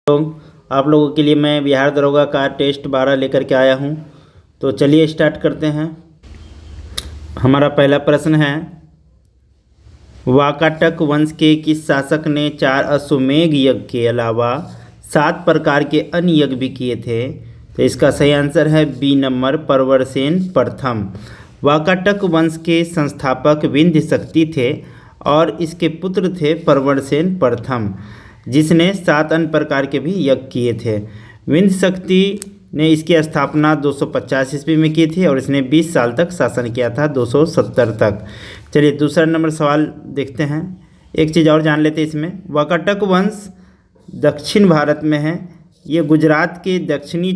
लोग आप लोगों के लिए मैं बिहार दरोगा का टेस्ट 12 लेकर के आया हूं। तो चलिए स्टार्ट करते हैं। हमारा पहला प्रश्न है, वाकाटक वंश के किस शासक ने 4 अश्वमेध यज्ञ के अलावा 7 प्रकार के अन्य यज्ञ भी किए थे? तो इसका सही आंसर है बी नंबर, परवरसेन प्रथम। वाकाटक वंश के संस्थापक विंध्य शक्ति थे और इसके पुत्र थे परवरसेन प्रथम, जिसने 7 अन्य प्रकार के भी यज्ञ किए थे। विंध्य शक्ति ने इसकी स्थापना 250 ईस्वी में की थी और इसने 20 साल तक शासन किया था, 270 तक। चलिए दूसरा नंबर सवाल देखते हैं। एक चीज़ और जान लेते हैं इसमें। वाकाटक वंश दक्षिण भारत में है। ये गुजरात के दक्षिणी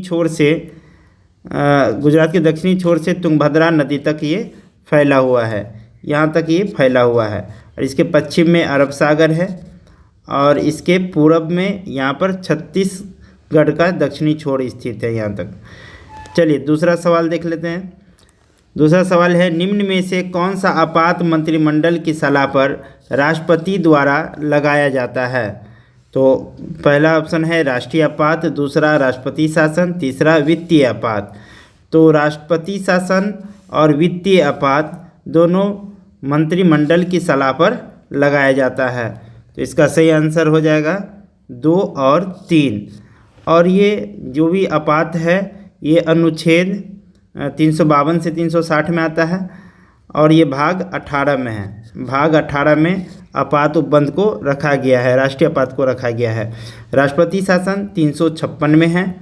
छोर से तुंगभद्रा नदी तक ये फैला हुआ है। यहाँ तक ये फैला हुआ है और इसके पश्चिम में अरब सागर है और इसके पूरब में यहाँ पर छत्तीसगढ़ का दक्षिणी छोर स्थित है यहाँ तक। चलिए दूसरा सवाल देख लेते हैं। दूसरा सवाल है, निम्न में से कौन सा आपात मंत्रिमंडल की सलाह पर राष्ट्रपति द्वारा लगाया जाता है? तो पहला ऑप्शन है राष्ट्रीय आपात, दूसरा राष्ट्रपति शासन, तीसरा वित्तीय आपात। तो राष्ट्रपति शासन और वित्तीय आपात दोनों मंत्रिमंडल की सलाह पर लगाया जाता है। तो इसका सही आंसर हो जाएगा 2 और 3। और ये जो भी आपात है ये अनुच्छेद 352 से 360 में आता है और ये भाग 18 में है। भाग 18 में आपात उपबंध को रखा गया है, राष्ट्रीय आपात को रखा गया है। राष्ट्रपति शासन 356 में है,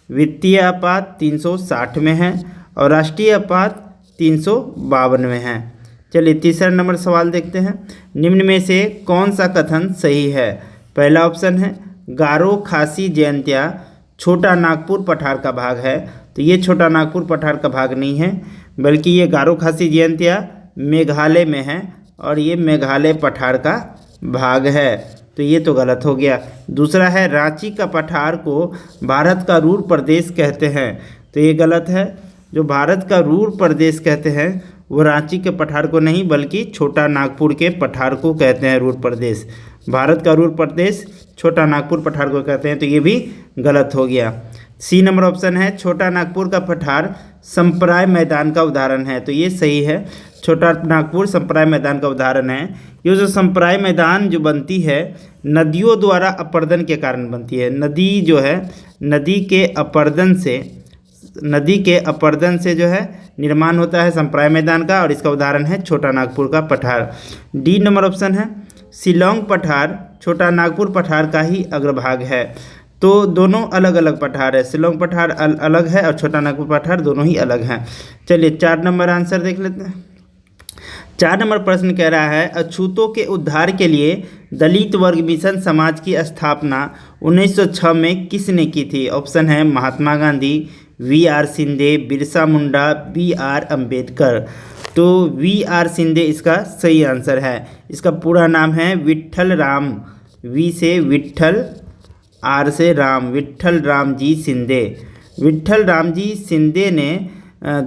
वित्तीय आपात 360 में है और राष्ट्रीय आपात 352 में है। चलिए तीसरा नंबर सवाल देखते हैं। निम्न में से कौन सा कथन सही है? पहला ऑप्शन है गारो खासी जयंतिया छोटा नागपुर पठार का भाग है। तो ये छोटा नागपुर पठार का भाग नहीं है, बल्कि ये गारो खासी जयंतिया मेघालय में है और ये मेघालय पठार का भाग है। तो ये तो गलत हो गया। दूसरा है रांची का पठार को भारत का रूर प्रदेश कहते हैं। तो ये गलत है। जो भारत का रूर प्रदेश कहते हैं वो रांची के पठार को नहीं, बल्कि छोटा नागपुर के पठार को कहते हैं रूर प्रदेश। भारत का रूर प्रदेश छोटा नागपुर पठार को कहते हैं। तो ये भी गलत हो गया। सी नंबर ऑप्शन है छोटा नागपुर का पठार संप्राय मैदान का उदाहरण है। तो ये सही है, छोटा नागपुर संप्राय मैदान का उदाहरण है। ये जो संप्राय मैदान जो बनती है नदियों द्वारा अपर्दन के कारण बनती है। नदी जो है नदी के अपर्दन से जो है निर्माण होता है संप्राय मैदान का और इसका उदाहरण है छोटा नागपुर का पठार। डी नंबर ऑप्शन है शिलोंग पठार छोटा नागपुर पठार का ही अग्रभाग है। तो दोनों अलग अलग पठार है, शिलोंग पठार अलग है और छोटा नागपुर पठार दोनों ही अलग हैं। चलिए 4 नंबर आंसर देख लेते हैं। 4 नंबर प्रश्न कह रहा है, अछूतों के उद्धार के लिए दलित वर्ग मिशन समाज की स्थापना 1906 में किसने की थी? ऑप्शन है महात्मा गांधी, वी.आर. शिंदे, बिरसा मुंडा, बी.आर. अम्बेडकर। तो वी.आर. शिंदे इसका सही आंसर है। इसका पूरा नाम है विट्ठल राम, वी से विट्ठल, आर से राम, विट्ठल राम जी शिंदे। विट्ठल राम जी शिंदे ने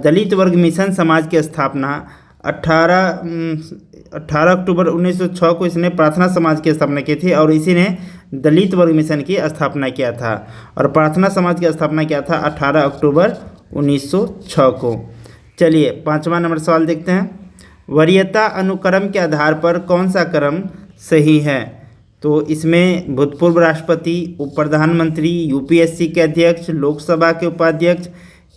दलित वर्ग मिशन समाज की स्थापना 18 अक्टूबर 1906 को इसने प्रार्थना समाज की स्थापना की थी और इसी ने दलित वर्ग मिशन की स्थापना किया था और प्रार्थना समाज की स्थापना किया था 18 अक्टूबर 1906 को। चलिए 5वां नंबर सवाल देखते हैं। वरीयता अनुक्रम के आधार पर कौन सा क्रम सही है? तो इसमें भूतपूर्व राष्ट्रपति, उप प्रधानमंत्री, यूपीएससी के अध्यक्ष, लोकसभा के उपाध्यक्ष,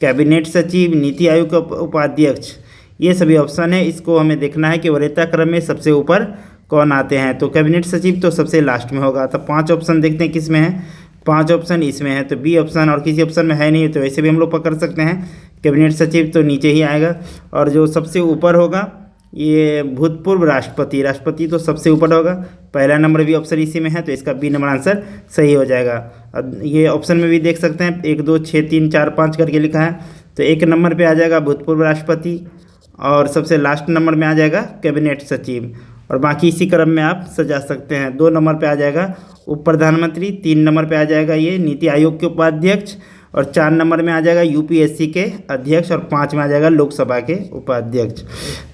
कैबिनेट सचिव, नीति आयोग के उपाध्यक्ष, ये सभी ऑप्शन है। इसको हमें देखना है कि वरीयता क्रम में सबसे ऊपर कौन आते हैं। तो कैबिनेट सचिव तो सबसे लास्ट में होगा। तो 5 ऑप्शन देखते हैं किस में है। 5 ऑप्शन इसमें है, तो बी ऑप्शन और किसी ऑप्शन में है नहीं, तो वैसे भी हम लोग पकड़ सकते हैं कैबिनेट सचिव तो नीचे ही आएगा। और जो सबसे ऊपर होगा ये भूतपूर्व राष्ट्रपति तो सबसे ऊपर होगा। पहला नंबर भी ऑप्शन इसी में है, तो इसका बी नंबर आंसर सही हो जाएगा। अब ये ऑप्शन में भी देख सकते हैं 1 2 6 3 4 5 करके लिखा है। तो 1 नंबर पे आ जाएगा भूतपूर्व राष्ट्रपति और सबसे लास्ट नंबर में आ जाएगा कैबिनेट सचिव और बाकी इसी क्रम में आप सजा सकते हैं। 2 नंबर पे आ जाएगा उप प्रधानमंत्री, 3 नंबर पे आ जाएगा ये नीति आयोग के उपाध्यक्ष और 4 नंबर में आ जाएगा यूपीएससी के अध्यक्ष और 5 में आ जाएगा लोकसभा के उपाध्यक्ष।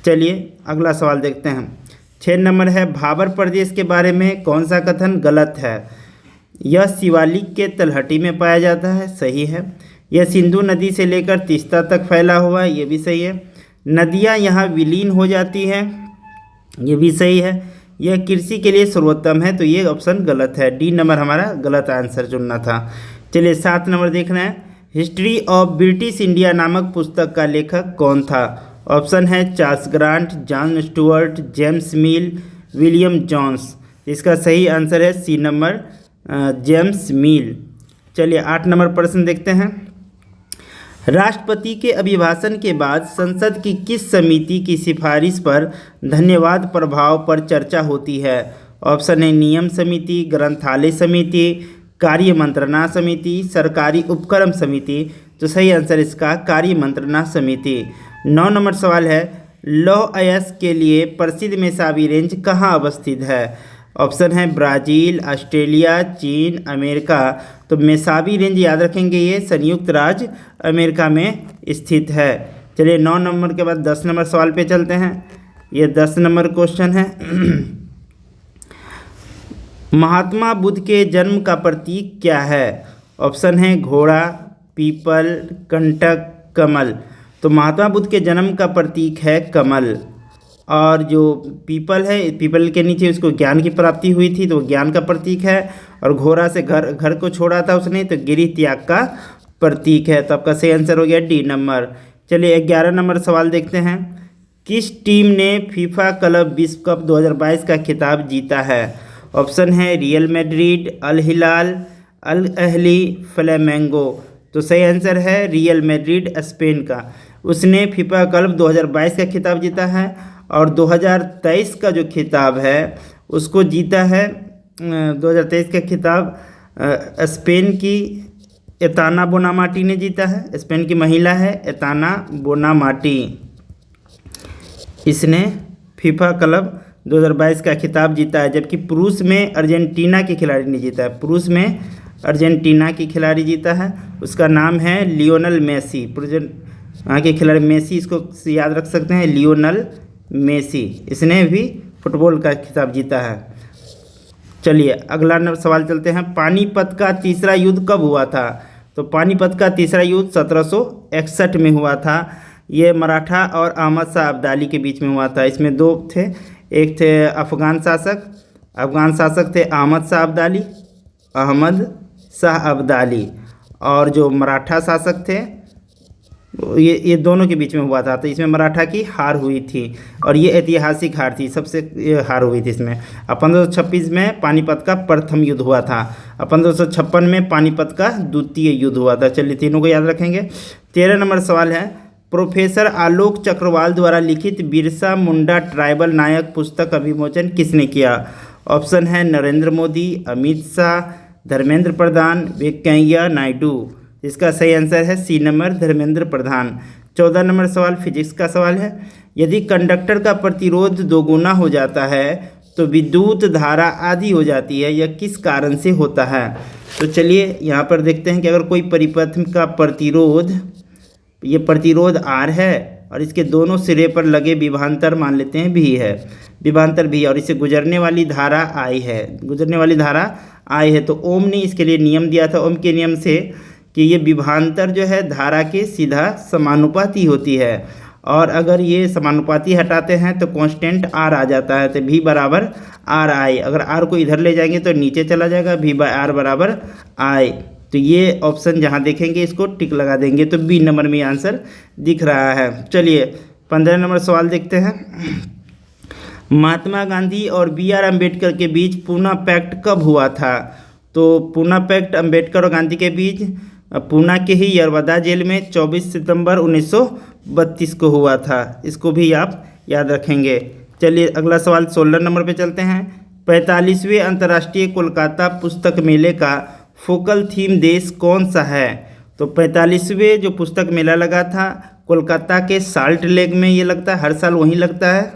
चलिए अगला सवाल देखते हैं। 6 नंबर है, भाबर प्रदेश के बारे में कौन सा कथन गलत है? यह शिवालिक के तलहटी में पाया जाता है, सही है। यह सिंधु नदी से लेकर तीस्ता तक फैला हुआ है, ये भी सही है। नदियाँ यहाँ विलीन हो जाती हैं, ये भी सही है। यह कृषि के लिए सर्वोत्तम है, तो ये ऑप्शन गलत है, डी नंबर हमारा गलत आंसर चुनना था। चलिए 7 नंबर देखना है। हिस्ट्री ऑफ ब्रिटिश इंडिया नामक पुस्तक का लेखक कौन था? ऑप्शन है Charles Grant, John Stuart, James Mill, William Jones. इसका सही आंसर है सी नंबर जेम्स मिल। चलिए 8 नंबर प्रश्न देखते हैं। राष्ट्रपति के अभिभाषण के बाद संसद की किस समिति की सिफारिश पर धन्यवाद प्रभाव पर चर्चा होती है? ऑप्शन है नियम समिति, ग्रंथालय समिति, कार्य मंत्रणा समिति, सरकारी उपक्रम समिति। तो सही आंसर इसका कार्य मंत्रणा समिति। 9 नंबर सवाल है, लौह अयस्क के लिए प्रसिद्ध मेसाबी रेंज कहाँ अवस्थित है? ऑप्शन है ब्राज़ील, ऑस्ट्रेलिया, चीन, अमेरिका। तो मेसाबी रेंज याद रखेंगे, ये संयुक्त राज्य अमेरिका में स्थित है। चलिए 9 नंबर के बाद 10 नंबर सवाल पे चलते हैं। ये 10 नंबर क्वेश्चन है। महात्मा बुद्ध के जन्म का प्रतीक क्या है? ऑप्शन है घोड़ा, पीपल, कंटक, कमल। तो महात्मा बुद्ध के जन्म का प्रतीक है कमल। और जो पीपल है, पीपल के नीचे उसको ज्ञान की प्राप्ति हुई थी, तो वो ज्ञान का प्रतीक है। और घोड़ा से घर को छोड़ा था उसने, तो गिरी त्याग का प्रतीक है। तो आपका सही आंसर हो गया डी नंबर। चलिए 11 नंबर सवाल देखते हैं। किस टीम ने फीफा क्लब विश्व कप 2022 का खिताब जीता है? ऑप्शन है रियल मैड्रिड, अल हिलाल, अल अहली, फ्लेमेंगो। तो सही आंसर है रियल मैड्रिड, स्पेन का। उसने फीफा क्लब 2022 का खिताब जीता है। और 2023 का जो खिताब है उसको जीता है, 2023 का खिताब स्पेन की एताना बोनामाटी ने जीता है। स्पेन की महिला है एताना बोनामाटी, इसने फीफा क्लब 2022 का खिताब जीता है। जबकि पुरुष में अर्जेंटीना के खिलाड़ी ने जीता है, पुरुष में अर्जेंटीना की खिलाड़ी जीता है, उसका नाम है लियोनल मेसी। वहाँ के खिलाड़ी मेसी, इसको याद रख सकते हैं, लियोनल मेसी, इसने भी फुटबॉल का खिताब जीता है। चलिए अगला सवाल चलते हैं। पानीपत का तीसरा युद्ध कब हुआ था? तो पानीपत का तीसरा युद्ध 1761 में हुआ था। ये मराठा और अहमद शाह अब्दाली के बीच में हुआ था। इसमें 2 थे, एक थे अफ़गान शासक थे अहमद शाह अब्दाली, और जो मराठा शासक थे ये दोनों के बीच में हुआ था। तो इसमें मराठा की हार हुई थी, और ये ऐतिहासिक हार थी, सबसे हार हुई थी इसमें। 1526 में पानीपत का प्रथम युद्ध हुआ था, 1556 में पानीपत का द्वितीय युद्ध हुआ था। चलिए तीनों को याद रखेंगे। 13 नंबर सवाल है, प्रोफेसर आलोक चक्रवाल द्वारा लिखित बिरसा मुंडा ट्राइबल नायक पुस्तक का विमोचन किसने किया? ऑप्शन है नरेंद्र मोदी, अमित शाह, धर्मेंद्र प्रधान, वेंकैया नायडू। इसका सही आंसर है सी नंबर धर्मेंद्र प्रधान। 14 नंबर सवाल फिजिक्स का सवाल है। यदि कंडक्टर का प्रतिरोध दोगुना हो जाता है तो विद्युत धारा आधी हो जाती है, यह किस कारण से होता है? तो चलिए यहाँ पर देखते हैं कि अगर कोई परिपथ का प्रतिरोध, ये प्रतिरोध आर है और इसके दोनों सिरे पर लगे विभवांतर मान लेते हैं भी है, विभवांतर भी, और इसे गुजरने वाली धारा आई है, तो ओम ने इसके लिए नियम दिया था, ओम के नियम से कि ये विभवांतर जो है धारा के सीधा समानुपाती होती है, और अगर ये समानुपाती हटाते हैं तो कांस्टेंट आर आ जाता है, तो भी बराबर आर आई। अगर आर को इधर ले जाएंगे तो नीचे चला जाएगा, भी बाय आर बराबर आई। तो ये ऑप्शन जहाँ देखेंगे इसको टिक लगा देंगे, तो बी नंबर में आंसर दिख रहा है। चलिए 15 नंबर सवाल देखते हैं। महात्मा गांधी और बी आर अम्बेडकर के बीच पूना पैक्ट कब हुआ था? तो पूना पैक्ट अम्बेडकर और गांधी के बीच पूना के ही यरवदा जेल में 24 सितंबर 1932 को हुआ था। इसको भी आप याद रखेंगे। चलिए अगला सवाल 16 नंबर पे चलते हैं। 45वें अंतर्राष्ट्रीय कोलकाता पुस्तक मेले का फोकल थीम देश कौन सा है? तो 45वें जो पुस्तक मेला लगा था कोलकाता के साल्ट लेक में, ये लगता है हर साल वहीं लगता है,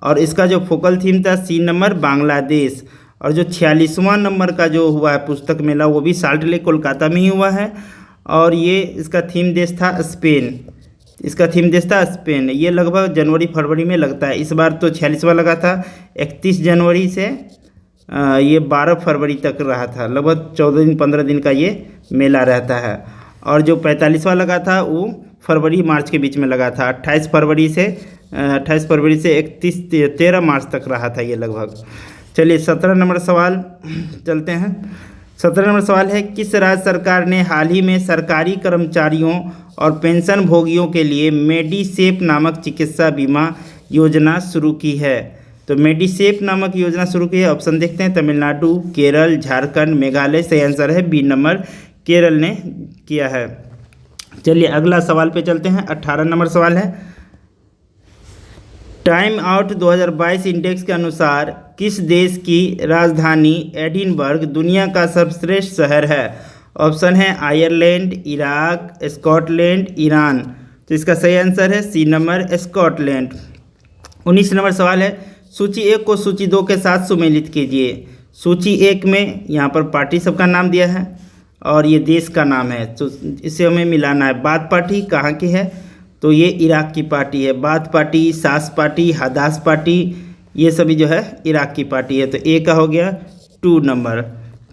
और इसका जो फोकल थीम था सी नंबर बांग्लादेश। और जो 46वां नंबर का जो हुआ है पुस्तक मेला वो भी साल्ट लेक कोलकाता में ही हुआ है, और ये इसका थीम देश था स्पेन। ये लगभग जनवरी फरवरी में लगता है। इस बार तो 46वां लगा था 31 जनवरी से ये 12 फरवरी तक रहा था, लगभग 14 दिन 15 दिन का ये मेला रहता है। और जो 45वां लगा था वो फरवरी मार्च के बीच में लगा था, 28 फरवरी से 13 मार्च तक रहा था ये लगभग। चलिए 17 नंबर सवाल चलते हैं। 17 नंबर सवाल है, किस राज्य सरकार ने हाल ही में सरकारी कर्मचारियों और पेंशन भोगियों के लिए मेडिसेप नामक चिकित्सा बीमा योजना शुरू की है? तो मेडिसेप नामक योजना शुरू की है, ऑप्शन देखते हैं, तमिलनाडु, केरल, झारखंड, मेघालय। सही आंसर है बी नंबर, केरल ने किया है। चलिए अगला सवाल पे चलते हैं। 18 नंबर सवाल है, टाइम आउट 2022 इंडेक्स के अनुसार किस देश की राजधानी एडिनबर्ग दुनिया का सर्वश्रेष्ठ शहर है? ऑप्शन है आयरलैंड, इराक, स्कॉटलैंड, ईरान। तो इसका सही आंसर है सी नंबर, स्कॉटलैंड। 19 नंबर सवाल है, सूची 1 को सूची 2 के साथ सुमेलित कीजिए। सूची 1 में यहाँ पर पार्टी सबका नाम दिया है और ये देश का नाम है, तो इसे हमें मिलाना है। बाथ पार्टी कहाँ की है? तो ये इराक की पार्टी है। बाथ पार्टी, सास पार्टी, हदास पार्टी, ये सभी जो है इराक की पार्टी है। तो ए का हो गया 2 नंबर।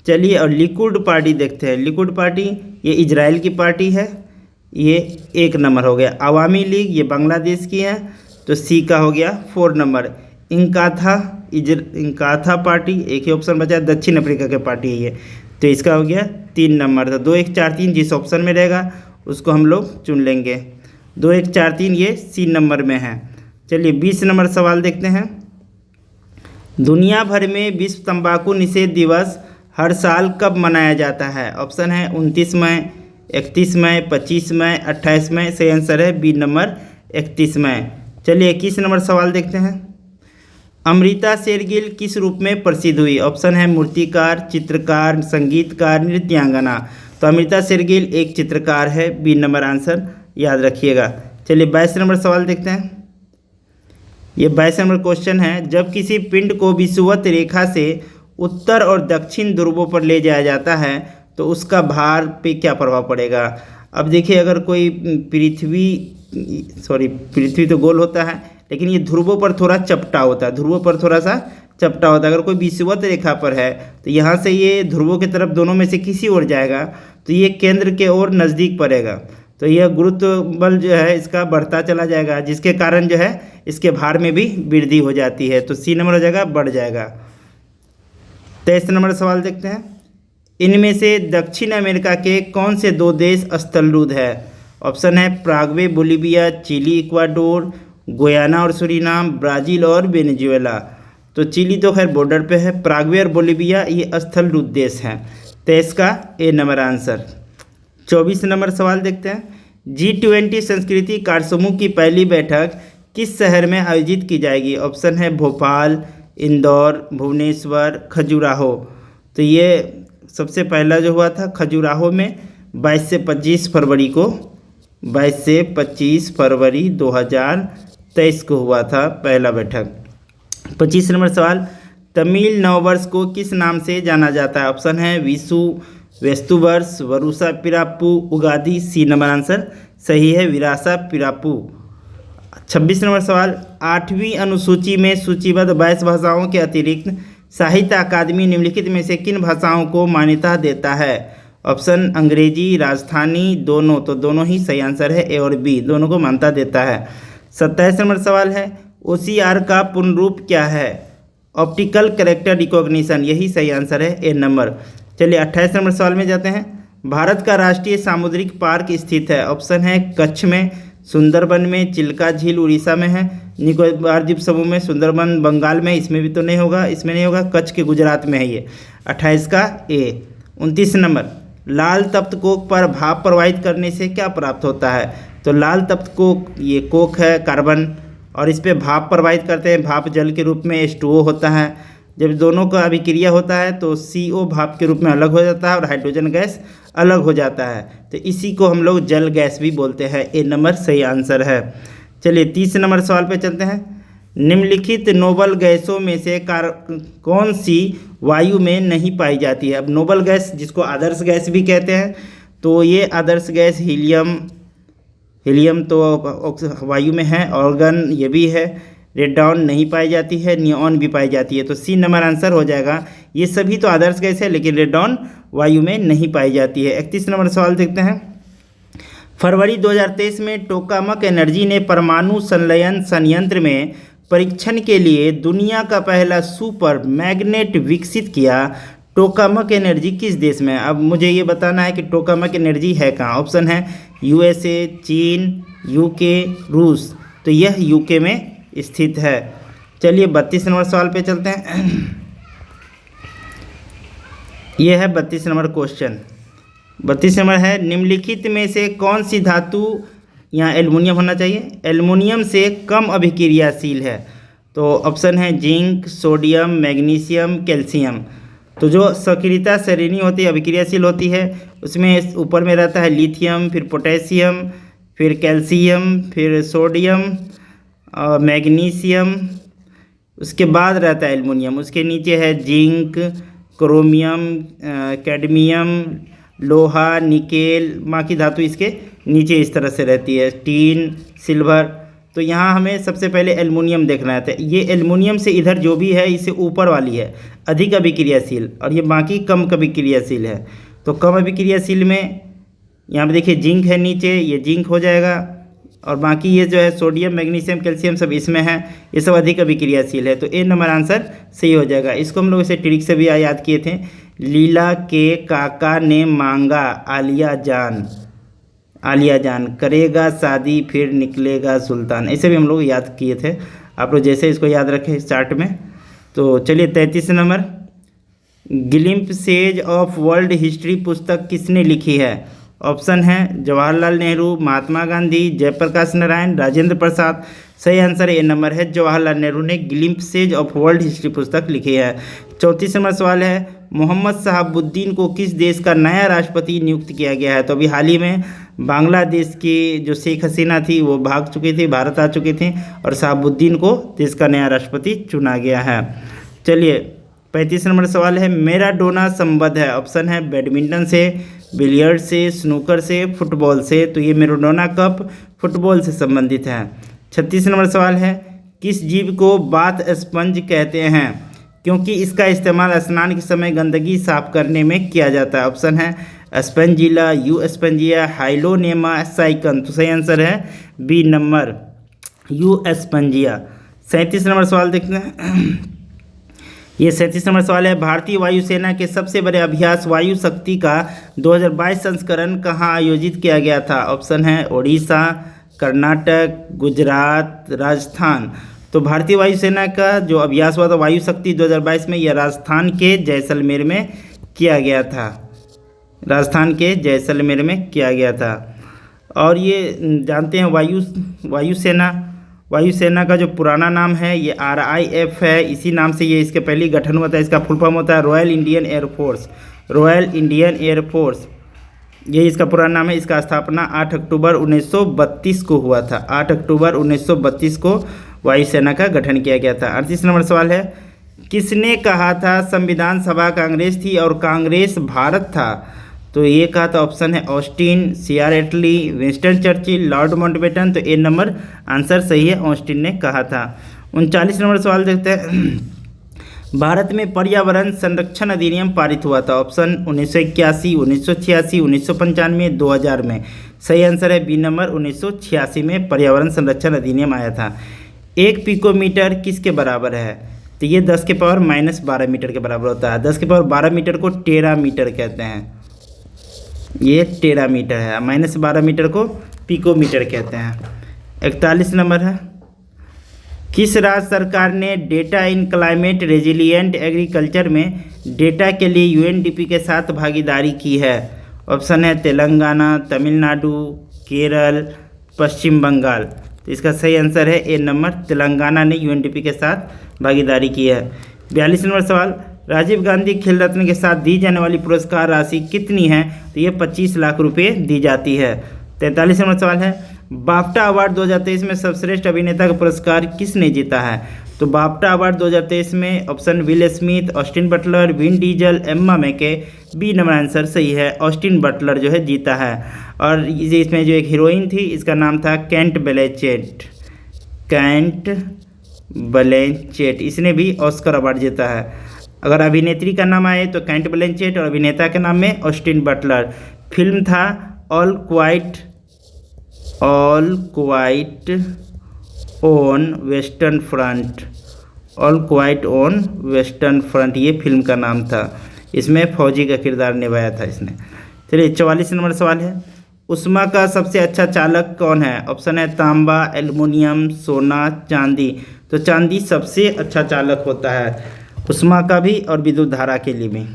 चलिए और लिकुड पार्टी देखते हैं। लिकुड पार्टी ये इजराइल की पार्टी है, ये 1 नंबर हो गया। अवामी लीग ये बांग्लादेश की है, तो सी का हो गया 4 नंबर। इंकाथा पार्टी, एक ही ऑप्शन बचा, दक्षिण अफ्रीका की पार्टी है ये, तो इसका हो गया 3 नंबर। तो 2 1 4 3 जिस ऑप्शन में रहेगा उसको हम लोग चुन लेंगे। 2 1 4 3 ये सी नंबर में है। चलिए 20 नंबर सवाल देखते हैं। दुनिया भर में विश्व तंबाकू निषेध दिवस हर साल कब मनाया जाता है? ऑप्शन है 29 मई, 31 मई, 25 मई, 28 मई। सही आंसर है बी नंबर, 31 मई। चलिए 21 नंबर सवाल देखते हैं। अमृता शेरगिल किस रूप में प्रसिद्ध हुई? ऑप्शन है मूर्तिकार, चित्रकार, संगीतकार, नृत्यांगना। तो अमृता शेरगिल एक चित्रकार है, बी नंबर आंसर याद रखिएगा। चलिए 22 नंबर सवाल देखते हैं। ये 22 नंबर क्वेश्चन है, जब किसी पिंड को विषुवत रेखा से उत्तर और दक्षिण ध्रुवों पर ले जाया जाता है तो उसका भार पे क्या प्रभाव पड़ेगा? अब देखिए, अगर कोई पृथ्वी तो गोल होता है, लेकिन ये ध्रुवों पर थोड़ा चपटा होता है, ध्रुवों पर थोड़ा सा चपटा होता है। अगर कोई विषुवत रेखा पर है तो यहाँ से ये ध्रुवों की तरफ दोनों में से किसी ओर जाएगा तो ये केंद्र के ओर नज़दीक पड़ेगा, तो यह गुरुत्व बल जो है इसका बढ़ता चला जाएगा, जिसके कारण जो है इसके भार में भी वृद्धि हो जाती है। तो सी नंबर हो जाएगा, बढ़ जाएगा। 23 नंबर सवाल देखते हैं। इनमें से दक्षिण अमेरिका के कौन से 2 देश स्थलरूध है? ऑप्शन है प्राग्वे, बोलीविया, चिली, इक्वाडोर, गुयाना और सूरीनाम, ब्राज़ील और वेनेजुएला। तो चिली तो खैर बॉर्डर पे है, प्राग्वे और बोलीविया ये स्थलरूध देश हैं। तो इसका ए नंबर आंसर। 24 नंबर सवाल देखते हैं। G20 संस्कृति कार्यसमूह की पहली बैठक किस शहर में आयोजित की जाएगी? ऑप्शन है भोपाल, इंदौर, भुवनेश्वर, खजुराहो। तो ये सबसे पहला जो हुआ था खजुराहो में 22 से 25 फरवरी को, 22 से 25 फरवरी 2023 को हुआ था पहला बैठक। 25 नंबर सवाल, तमिल नववर्ष को किस नाम से जाना जाता है? ऑप्शन है विशु, वेस्तुवर्ष, Varusha Pirappu, Ugadi. C number answer सही है, विरासा पिरापू। 26 नंबर सवाल, 8वीं अनुसूची में सूचीबद्ध 22 भाषाओं के अतिरिक्त साहित्य अकादमी निम्नलिखित में से किन भाषाओं को मान्यता देता है? ऑप्शन अंग्रेजी, राजस्थानी, दोनों। तो दोनों ही सही आंसर है, ए और बी, दोनों को मान्यता देता है। 27 नंबर सवाल है, OCR का पूर्ण रूप क्या है? ऑप्टिकल कैरेक्टर रिकॉग्निशन, यही सही आंसर है, ए नंबर। चलिए 28 नंबर सवाल में जाते हैं। भारत का राष्ट्रीय सामुद्रिक पार्क स्थित है? ऑप्शन है कच्छ में, सुंदरबन में, चिल्का झील उड़ीसा में है, निकोबार द्वीप समूह में, सुंदरबन बंगाल में, इसमें भी तो नहीं होगा, इसमें नहीं होगा, कच्छ के गुजरात में है ये। 28 का ए। 29 नंबर, लाल तप्त कोक पर भाप प्रवाहित करने से क्या प्राप्त होता है? तो लाल तप्त कोक, ये कोक है कार्बन, और इस पर भाप प्रवाहित करते हैं, भाप जल के रूप में H2O होता है। जब दोनों का अभिक्रिया होता है तो CO भाप के रूप में अलग हो जाता है और हाइड्रोजन गैस अलग हो जाता है, तो इसी को हम लोग जल गैस भी बोलते हैं। ए नंबर सही आंसर है। चलिए 30 नंबर सवाल पे चलते हैं। निम्नलिखित नोबल गैसों में से कौन सी वायु में नहीं पाई जाती है? अब नोबल गैस जिसको आदर्श गैस भी कहते हैं, तो ये आदर्श गैस हीलियम तो वायु में है, ऑर्गन ये भी है, रेडॉन नहीं पाई जाती है, नियॉन भी पाई जाती है। तो सी नंबर आंसर हो जाएगा। ये सभी तो आदर्श गैस है, लेकिन रेडॉन वायु में नहीं पाई जाती है। 31 नंबर सवाल देखते हैं। फरवरी 2023 में टोकामक एनर्जी ने परमाणु संलयन संयंत्र में परीक्षण के लिए दुनिया का पहला सुपर मैग्नेट विकसित किया। टोकामक एनर्जी किस देश में? अब मुझे ये बताना है कि टोकामक एनर्जी है कहाँ। ऑप्शन है यूएसए, चीन, यूके, रूस। तो यह यूके में स्थित है। चलिए 32 नंबर सवाल पे चलते हैं। यह है 32 नंबर क्वेश्चन। 32 नंबर है, निम्नलिखित में से कौन सी धातु, यहाँ एल्युमिनियम होना चाहिए, एल्युमिनियम से कम अभिक्रियाशील है? तो ऑप्शन है जिंक, सोडियम, मैग्नीशियम, कैल्शियम। तो जो सक्रियता श्रेणी होती है, अभिक्रियाशील होती है, उसमें ऊपर में रहता है लिथियम, फिर पोटेशियम, फिर कैल्शियम, फिर सोडियम और मैग्नीशियम, उसके बाद रहता है एल्युमिनियम। उसके नीचे है जिंक, क्रोमियम, कैडमियम, लोहा, निकेल। बाकी धातु इसके नीचे इस तरह से रहती है, टीन, सिल्वर। तो यहाँ हमें सबसे पहले एल्युमिनियम देखना है। तो ये एल्युमिनियम से इधर जो भी है, इससे ऊपर वाली है अधिक अभिक्रियाशील, और ये बाकी कम अभिक्रियाशील है। तो कम अभिक्रियाशील में यहाँ पे देखिए जिंक है नीचे, ये जिंक हो जाएगा। और बाकी ये जो है सोडियम, मैग्नीशियम, कैल्शियम सब इसमें है, ये सब अधिक अभिक्रियाशील है। तो ए नंबर आंसर सही हो जाएगा। इसको हम लोग इसे ट्रिक से भी याद किए थे। लीला के काका ने मांगा आलिया जान करेगा शादी फिर निकलेगा सुल्तान। ऐसे भी हम लोग याद किए थे। आप लोग जैसे इसको याद रखें चार्ट में। तो चलिए 33 number, glimpses of world history पुस्तक किसने लिखी है? ऑप्शन है जवाहरलाल नेहरू, महात्मा गांधी, जयप्रकाश नारायण, राजेंद्र प्रसाद। सही आंसर ए नंबर है, जवाहरलाल नेहरू ने ग्लिम्पसेज ऑफ वर्ल्ड हिस्ट्री पुस्तक लिखी है। 34 नंबर सवाल है, मोहम्मद शहाबुद्दीन को किस देश का नया राष्ट्रपति नियुक्त किया गया है? तो अभी हाल ही में बांग्लादेश की जो शेख हसीना थी वो भाग चुकी थी, भारत आ चुकी थी, और शहाबुद्दीन को देश का नया राष्ट्रपति चुना गया है। चलिए 35 नंबर सवाल है, मैराडोना संबद्ध है? ऑप्शन है बैडमिंटन से, बिलियर्ड से, स्नूकर से, फुटबॉल से। तो ये मैराडोना कप फुटबॉल से संबंधित है। 36 नंबर सवाल है, किस जीव को बाथ स्पंज कहते हैं क्योंकि इसका इस्तेमाल स्नान के समय गंदगी साफ करने में किया जाता है? ऑप्शन है स्पंजिला, यू स्पंजिया, हाइलोनेमा, साइकन। तो सही आंसर है B number, Euspongia. 37 number सवाल देखते हैं। ये 37 नंबर सवाल है, भारतीय वायुसेना के सबसे बड़े अभ्यास वायु शक्ति का 2022 संस्करण कहाँ आयोजित किया गया था? ऑप्शन है ओडिशा, कर्नाटक, गुजरात, राजस्थान। तो भारतीय वायुसेना का जो अभ्यास हुआ था वायु शक्ति 2022 में, यह राजस्थान के जैसलमेर में किया गया था। राजस्थान के जैसलमेर में किया गया था। और ये जानते हैं वायुसेना का जो पुराना नाम है ये RIF है। इसी नाम से ये इसके पहले गठन हुआ था। इसका फुल फॉर्म होता है royal Indian air force. Royal Indian air force ये इसका पुराना नाम है। इसका स्थापना 8 अक्टूबर 1932 को हुआ था। 8 अक्टूबर 1932 को वायुसेना का गठन किया गया था। 38 नंबर सवाल है, किसने कहा था संविधान सभा कांग्रेस थी और कांग्रेस भारत था? तो ये कहा था ऑप्शन है ऑस्टिन, CR एटली, विंस्टन चर्चिल, लॉर्ड माउंटबेटन। तो ए नंबर आंसर सही है, ऑस्टिन ने कहा था। 39 नंबर सवाल देखते हैं। भारत में पर्यावरण संरक्षण अधिनियम पारित हुआ था? ऑप्शन 1981, 1986, 1995, 2000 में। सही आंसर है बी नंबर, 1986 में पर्यावरण संरक्षण अधिनियम आया था। 1 पिकोमीटर किसके बराबर है? तो ये 10 के पावर -12 मीटर के बराबर होता है। 10 के पावर 12 मीटर को टेरा मीटर कहते हैं। ये टेरा मीटर है, -12 मीटर को पिकोमीटर कहते हैं। 41 नंबर है, किस राज्य सरकार ने डेटा इन क्लाइमेट रेजिलिएंट एग्रीकल्चर में डेटा के लिए UNDP के साथ भागीदारी की है? ऑप्शन है तेलंगाना, तमिलनाडु, केरल, पश्चिम बंगाल। तो इसका सही आंसर है ए नंबर, तेलंगाना ने UNDP के साथ भागीदारी की है। 42 नंबर सवाल, राजीव गांधी खेल रत्न के साथ दी जाने वाली पुरस्कार राशि कितनी है? तो ये 25 लाख रुपए दी जाती है। 43 नंबर सवाल है, बाफ्टा अवार्ड 2023 में सर्वश्रेष्ठ अभिनेता का पुरस्कार किसने जीता है? तो बाफ्टा अवार्ड 2023 में option will Smith, Austin Butler, Vin Diesel, Emma मैके। बी नंबर आंसर सही है, ऑस्टिन बटलर जो है जीता है। और इसमें जो एक हीरोइन थी इसका नाम था कैंट ब्लैंचेट। कैंट ब्लैंचेट, इसने भी ऑस्कर अवार्ड जीता है। अगर अभिनेत्री का नाम आए तो कैट ब्लैंचेट, और अभिनेता के नाम में ऑस्टिन बटलर। फिल्म था all quite on western front, all quite on western front, ये फिल्म का नाम था। इसमें फौजी का किरदार निभाया था इसने। चलिए 44 नंबर सवाल है, उष्मा का सबसे अच्छा चालक कौन है? ऑप्शन है तांबा, एल्युमिनियम, सोना, चांदी। तो चांदी सबसे अच्छा चालक होता है उष्मा का भी और विद्युत धारा के लिए भी।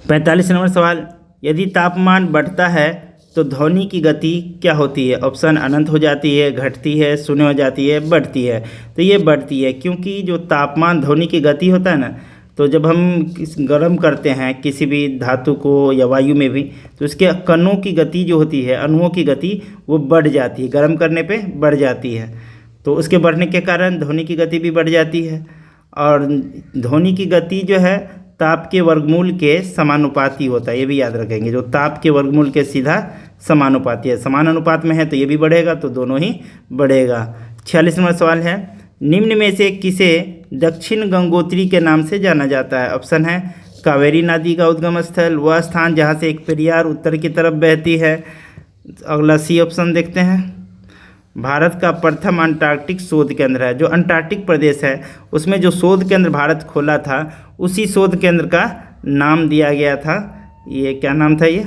45 नंबर सवाल, यदि तापमान बढ़ता है तो ध्वनि की गति क्या होती है? ऑप्शन अनंत हो जाती है, घटती है, शून्य हो जाती है, बढ़ती है। तो ये बढ़ती है, क्योंकि जो तापमान ध्वनि की गति होता है ना, तो जब हम गर्म करते हैं किसी भी धातु को या वायु में भी, तो उसके कणों की गति जो होती है, अणुओं की गति, वो बढ़ जाती है, गर्म करने पे बढ़ जाती है। तो उसके बढ़ने के कारण ध्वनि की गति भी बढ़ जाती है। और ध्वनि की गति जो है ताप के वर्गमूल के समानुपाती होता है, ये भी याद रखेंगे। जो ताप के वर्गमूल के सीधा समानुपाती है, समान अनुपात में है तो ये भी बढ़ेगा, तो दोनों ही बढ़ेगा। 46 नंबर सवाल है, निम्न में से किसे दक्षिण गंगोत्री के नाम से जाना जाता है? ऑप्शन है कावेरी नदी का उद्गम स्थल, वह स्थान जहाँ से एक पेरियार उत्तर की तरफ बहती है। अगला सी ऑप्शन देखते हैं, भारत का प्रथम अंटार्कटिक शोध केंद्र है। जो अंटार्कटिक प्रदेश है उसमें जो शोध केंद्र भारत खोला था, उसी शोध केंद्र का नाम दिया गया था, ये क्या नाम था? ये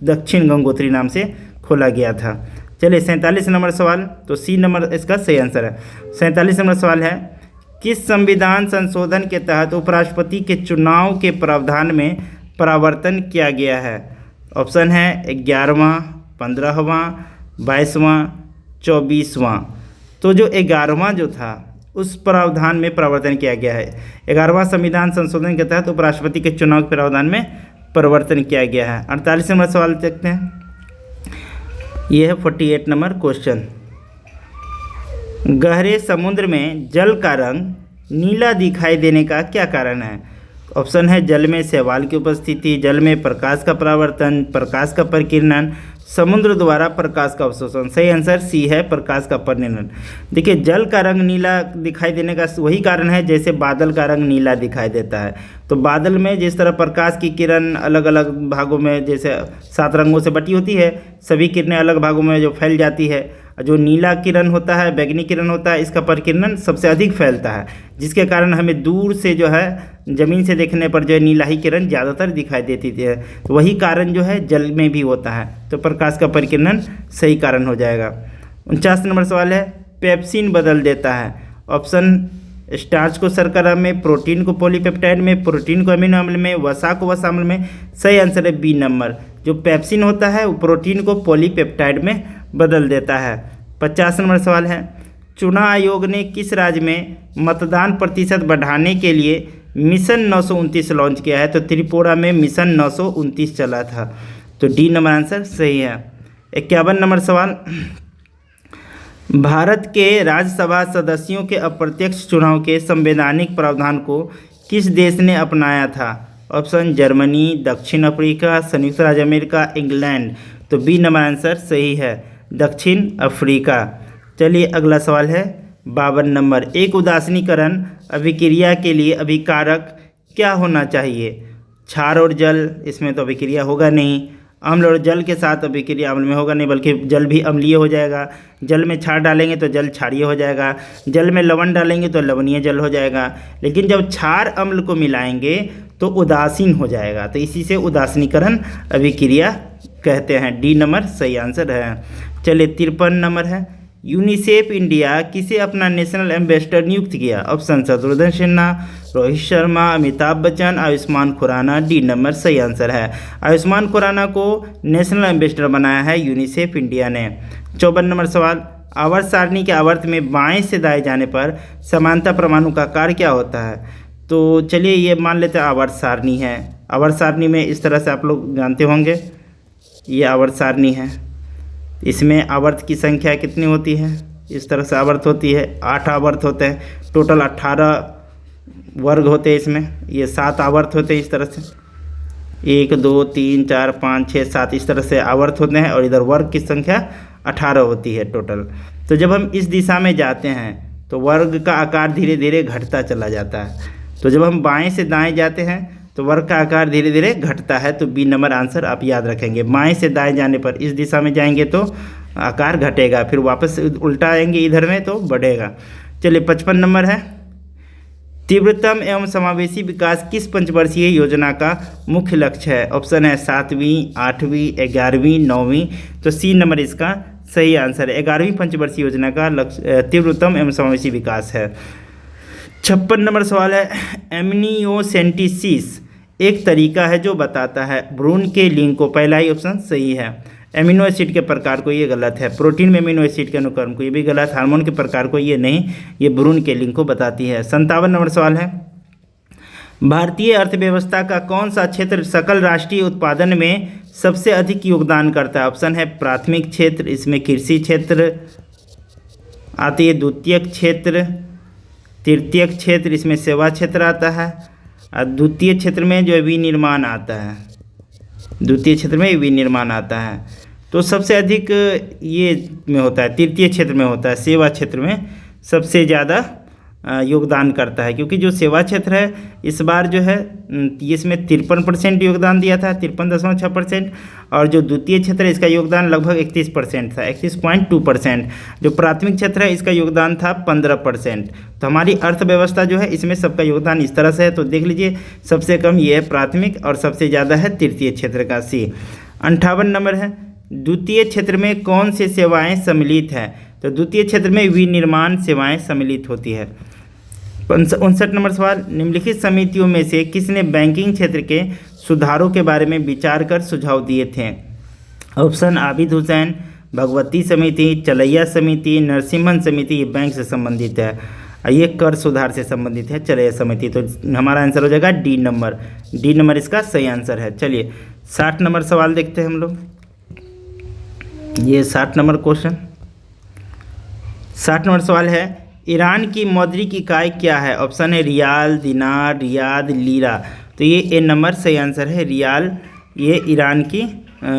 दक्षिण गंगोत्री नाम से खोला गया था। चलिए 47 नंबर सवाल, तो सी नंबर इसका सही आंसर है। 47 नंबर सवाल है, किस संविधान संशोधन के तहत उपराष्ट्रपति के चुनाव के प्रावधान में परिवर्तन किया गया है? ऑप्शन है 11वां, 15वां, 22वां, 24वां। तो जो 11वां जो था उस प्रावधान में परिवर्तन किया गया है। 11वां संविधान संशोधन के तहत उपराष्ट्रपति के चुनाव के प्रावधान में परिवर्तन किया गया है। 48 नंबर सवाल देखते हैं, यह है 48 नंबर क्वेश्चन, गहरे समुद्र में जल का रंग नीला दिखाई देने का क्या कारण है? ऑप्शन है जल में शैवाल की उपस्थिति, जल में प्रकाश का परावर्तन, प्रकाश का परिकिरण, समुद्र द्वारा प्रकाश का अवशोषण। सही आंसर सी है, प्रकाश का परिकिरण। देखिए जल का रंग नीला दिखाई देने का वही कारण है जैसे बादल का रंग नीला दिखाई देता है। तो बादल में जिस तरह प्रकाश की किरण अलग अलग भागों में जैसे 7 रंगों से बटी होती है, सभी किरणें अलग भागों में जो फैल जाती है, जो नीला किरण होता है, बैगनी किरण होता है, इसका परिकिरण सबसे अधिक फैलता है, जिसके कारण हमें दूर से जो है ज़मीन से देखने पर जो है नीला ही किरण ज़्यादातर दिखाई देती है। तो वही कारण जो है जल में भी होता है, तो प्रकाश का परिकिरण सही कारण हो जाएगा। 49 नंबर सवाल है, पेप्सिन बदल देता है। ऑप्शन स्टार्च को शर्करा में, प्रोटीन को पॉलीपेप्टाइड में, प्रोटीन को अमीनो अम्ल में, वसा को वसा अम्ल में। सही आंसर है बी नंबर, जो पेप्सिन होता है वो प्रोटीन को पॉलीपेप्टाइड में बदल देता है। 50 नंबर सवाल है, चुनाव आयोग ने किस राज्य में मतदान प्रतिशत बढ़ाने के लिए मिशन 929 लॉन्च किया है? तो त्रिपुरा में मिशन 929 चला था, तो डी नंबर आंसर सही है। 51 नंबर सवाल, भारत के राज्यसभा सदस्यों के अप्रत्यक्ष चुनाव के संवैधानिक प्रावधान को किस देश ने अपनाया था? ऑप्शन जर्मनी, दक्षिण अफ्रीका, संयुक्त राज्य अमेरिका, इंग्लैंड। तो बी नंबर आंसर सही है, दक्षिण अफ्रीका। चलिए अगला सवाल है 52 नंबर, एक उदासीनीकरण अभिक्रिया के लिए अभिकारक क्या होना चाहिए? क्षार और जल, इसमें तो अभिक्रिया होगा नहीं। अम्ल और जल के साथ अभिक्रिया अम्ल में होगा नहीं, बल्कि जल भी अम्लीय हो जाएगा। जल में क्षार डालेंगे तो जल क्षारीय हो जाएगा, जल में लवण डालेंगे तो लवणीय जल हो जाएगा। लेकिन जब क्षार अम्ल को मिलाएंगे तो उदासीन हो जाएगा, तो इसी से उदासीनीकरण अभिक्रिया कहते हैं। डी नंबर सही आंसर है। चलिए 53 नंबर है, यूनिसेफ इंडिया किसे अपना नेशनल एम्बेसडर नियुक्त किया? Option Shatrughan Sinha, Rohit Sharma, Amitabh Bachchan, Ayushmann Khurrana. D number सही आंसर है, आयुष्मान खुराना को नेशनल एम्बेसडर बनाया है यूनिसेफ इंडिया ने। 54 नंबर सवाल, आवर्त सारणी के आवर्त में बाएं से दाएं जाने पर समानता परमाणु का आकार क्या होता है? तो चलिए ये मान लेते हैं आवर्त सारणी है। आवर्त सारणी में इस तरह से आप लोग जानते होंगे, ये आवर्त सारणी है, इसमें आवर्त की संख्या कितनी होती है? इस तरह से आवर्त होती है, 8 आवर्त होते हैं, टोटल 18 वर्ग होते हैं इसमें। ये 7 आवर्त होते हैं इस तरह से, 1 2 3 4 5 6 7 इस तरह से आवर्त होते हैं, और इधर वर्ग की संख्या 18 होती है टोटल। तो जब हम इस दिशा में जाते हैं तो वर्ग का आकार धीरे धीरे घटता चला जाता है। तो जब हम बाएं से दाएं जाते हैं तो वर्ग का आकार धीरे धीरे घटता है, तो बी नंबर आंसर आप याद रखेंगे। बाएं से दाएं जाने पर इस दिशा में जाएंगे तो आकार घटेगा, फिर वापस उल्टा आएंगे इधर में तो बढ़ेगा। चलिए 55 नंबर है, तीव्रतम एवं समावेशी विकास किस पंचवर्षीय योजना का मुख्य लक्ष्य है? ऑप्शन है 7वीं, 8वीं, 11वीं, 9वीं। तो सी नंबर इसका सही आंसर है। 11वीं पंचवर्षीय योजना का लक्ष्य तीव्रतम एवं समावेशी विकास है। 56 नंबर सवाल है, एमनियोसेंटेसिस एक तरीका है जो बताता है भ्रूण के लिंग को। पहला ही ऑप्शन सही है। एमिनो एसिड के प्रकार को ये गलत है। प्रोटीन में एमिनो एसिड के अनुक्रम को ये भी गलत। हार्मोन के प्रकार को ये नहीं, ये भ्रूण के लिंग को बताती है। 57 नंबर सवाल है, भारतीय अर्थव्यवस्था का कौन सा क्षेत्र सकल राष्ट्रीय उत्पादन में सबसे अधिक योगदान करता है? ऑप्शन है प्राथमिक क्षेत्र, इसमें कृषि क्षेत्र आती है, द्वितीयक क्षेत्र, तृतीयक क्षेत्र, इसमें सेवा क्षेत्र आता है, और द्वितीय क्षेत्र में जो है विनिर्माण आता है। द्वितीय क्षेत्र में विनिर्माण आता है। तो सबसे अधिक ये में होता है, तृतीय क्षेत्र में होता है, सेवा क्षेत्र में सबसे ज़्यादा योगदान करता है, क्योंकि जो सेवा क्षेत्र है इस बार जो है इसमें 53% योगदान दिया था, 53.6%, और जो द्वितीय क्षेत्र है इसका योगदान लगभग 31% था, 31.2%। जो प्राथमिक क्षेत्र है इसका योगदान था 15%। तो हमारी अर्थव्यवस्था जो है इसमें सबका योगदान इस तरह से है। तो देख लीजिए सबसे कम ये है प्राथमिक और सबसे ज़्यादा है तृतीय क्षेत्र का, सी। 58 नंबर है, द्वितीय क्षेत्र में कौन सी सेवाएँ सम्मिलित हैं? तो द्वितीय क्षेत्र में विनिर्माण सेवाएँ सम्मिलित होती है। 59 नंबर सवाल, निम्नलिखित समितियों में से किसने बैंकिंग क्षेत्र के सुधारों के बारे में विचार कर सुझाव दिए थे? ऑप्शन आबिद हुसैन, भगवती समिति, चलैया समिति, नरसिम्हन समिति। ये बैंक से संबंधित है, ये कर सुधार से संबंधित है चलैया समिति। तो हमारा आंसर हो जाएगा डी नंबर। डी नंबर इसका सही आंसर है। चलिए 60 नंबर सवाल देखते हैं हम लोग। ये 60 नंबर क्वेश्चन। 60 नंबर सवाल है, ईरान की मौद्रिक इकाई क्या है? ऑप्शन है रियाल, दिनार, रियाद, लीरा। तो ये ए नंबर सही आंसर है, रियाल ये ईरान की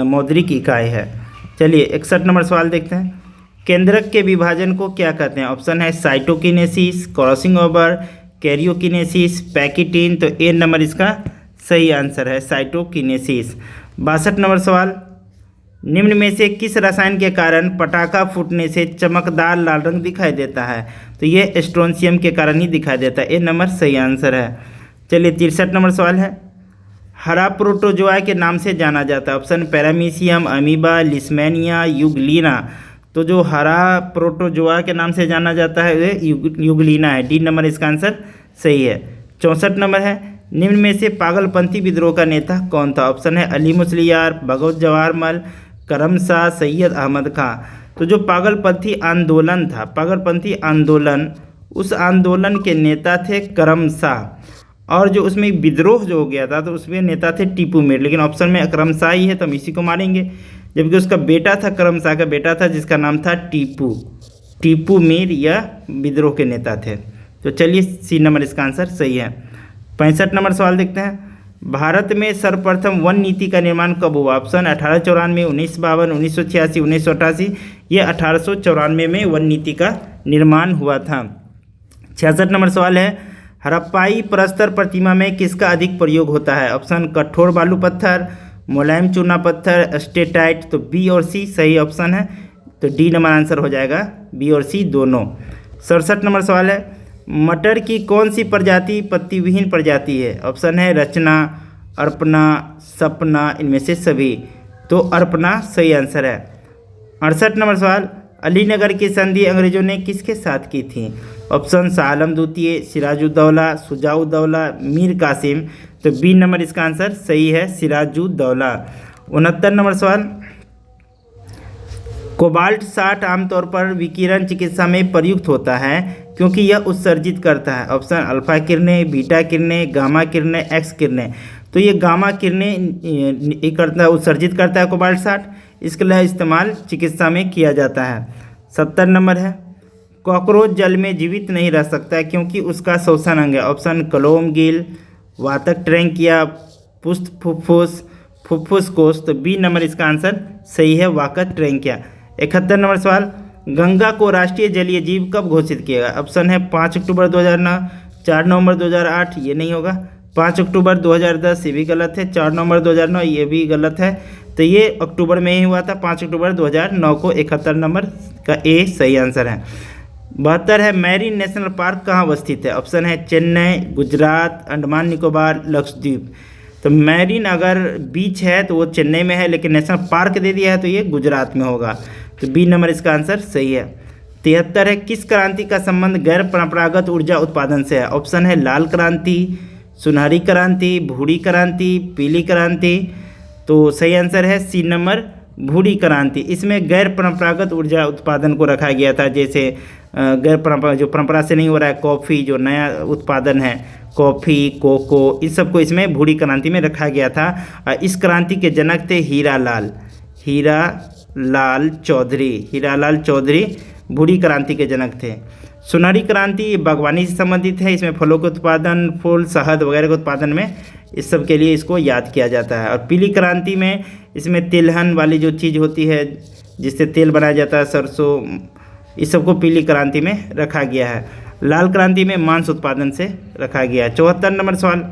मौद्रिक इकाई है। चलिए 61 नंबर सवाल देखते हैं, केंद्रक के विभाजन को क्या कहते हैं? ऑप्शन है साइटोकिनेसिस, क्रॉसिंग ओवर, कैरियोकिनेसिस, पैकिटीन। तो ए नंबर इसका सही आंसर है, साइटोकिनेसिस। 62 नंबर सवाल, निम्न में से किस रसायन के कारण पटाखा फूटने से चमकदार लाल रंग दिखाई देता है? तो ये स्ट्रोंशियम के कारण ही दिखाई देता है, ए नंबर सही आंसर है। चलिए 63 नंबर सवाल है, हरा प्रोटोजोआ के नाम से जाना जाता है? Option paramecium, amoeba, leishmania, euglena. तो जो हरा प्रोटोजोआ के नाम से जाना जाता है ये युगलीना है, डी नंबर इसका आंसर सही है। 64 नंबर है, निम्न में से पागलपंथी विद्रोह का नेता कौन था? ऑप्शन है अली मुसलियार, भगवत जवाहरमल, करम शाह, सैयद अहमद खां। तो जो पागलपंथी आंदोलन था, पागलपंथी आंदोलन, उस आंदोलन के नेता थे करम शाह, और जो उसमें विद्रोह जो हो गया था तो उसमें नेता थे टीपू मीर। लेकिन ऑप्शन में करम शाह ही है तो हम इसी को मारेंगे, जबकि उसका बेटा था, करम शाह का बेटा था जिसका नाम था टीपू मीर, यह विद्रोह के नेता थे। तो चलिए सी नंबर इसका आंसर सही है। 65 नंबर सवाल देखते हैं, भारत में सर्वप्रथम वन नीति का निर्माण कब हुआ? ऑप्शन 1894, 1952, 1986, 1988। ये 1894 में वन नीति का निर्माण हुआ था। 66 नंबर सवाल है, हड़प्पाई प्रस्तर प्रतिमा में किसका अधिक प्रयोग होता है? ऑप्शन कठोर बालू पत्थर, मुलायम चूना पत्थर, स्टेटाइट। तो बी और सी सही ऑप्शन है, तो डी नंबर आंसर हो जाएगा, बी और सी दोनों। 67 नंबर सवाल है, मटर की कौन सी प्रजाति पत्ती विहीन प्रजाति है? ऑप्शन है रचना, अर्पणा, सपना, इनमें से सभी। तो अर्पणा सही आंसर है। 68 नंबर सवाल, अलीनगर की संधि अंग्रेजों ने किसके साथ की थी? ऑप्शन शाह आलम द्वितीय, सिराजुद्दौला, शुजाउद्दौला, मीर कासिम। तो बी नंबर इसका आंसर सही है, सिराजुद्दौला। 69 नंबर सवाल, कोबाल्ट 60 आमतौर पर विकिरण चिकित्सा में प्रयुक्त होता है क्योंकि यह उत्सर्जित करता है? ऑप्शन अल्फा किरणें, बीटा किरणें, गामा किरणें, एक्स किरणें। तो ये गामा किरणें करता है, उत्सर्जित करता है कोबाल्ट 60, इसके लिए इस्तेमाल चिकित्सा में किया जाता है। 70 नंबर है, कॉकरोच जल में जीवित नहीं रह सकता है क्योंकि उसका श्वसन अंग है? ऑप्शन कलोम गिल, वातक ट्रैंकिया, पुष्ट फुफ्फुस कोष। तो बी नंबर इसका आंसर सही है, वातक ट्रैंकिया। 71 नंबर सवाल, गंगा को राष्ट्रीय जलीय जीव कब घोषित किया गया? ऑप्शन है 5 अक्टूबर 2009, 4 नवंबर 2008, ये नहीं होगा। 5 अक्टूबर 2010, ये भी गलत है। 4 नवंबर 2009, ये भी गलत है। तो ये अक्टूबर में ही हुआ था, 5 अक्टूबर 2009 को। 71 नंबर का ए सही आंसर है। 72 है, मैरीन नेशनल पार्क कहाँ अवस्थित है? ऑप्शन है चेन्नई, गुजरात, अंडमान निकोबार, लक्षद्वीप। तो मैरीन अगर बीच है तो वो चेन्नई में है, लेकिन नेशनल पार्क दे दिया है तो ये गुजरात में होगा। तो बी नंबर इसका आंसर सही है। 73 है, किस क्रांति का संबंध गैर परंपरागत ऊर्जा उत्पादन से है? ऑप्शन है लाल क्रांति, सुनहरी क्रांति, भूरी क्रांति, पीली क्रांति। तो सही आंसर है सी नंबर, भूरी क्रांति। इसमें गैर परंपरागत ऊर्जा उत्पादन को रखा गया था, जैसे गैर परंपरा जो परंपरा से नहीं हो रहा है, कॉफ़ी जो नया उत्पादन है, कॉफ़ी, कोको, इस सबको इसमें भूरी क्रांति में रखा गया था। इस क्रांति के जनक थे हीरा लाल चौधरी भूरी क्रांति के जनक थे। सुनहरी क्रांति बागवानी से संबंधित है, इसमें फलों के उत्पादन, फूल, शहद वगैरह के उत्पादन में इस सब के लिए इसको याद किया जाता है। और पीली क्रांति में इसमें तिलहन वाली जो चीज़ होती है जिससे तेल बनाया जाता है, सरसों, इस सबको पीली क्रांति में रखा गया है। लाल क्रांति में मांस उत्पादन से रखा गया है। 74 नंबर सवाल,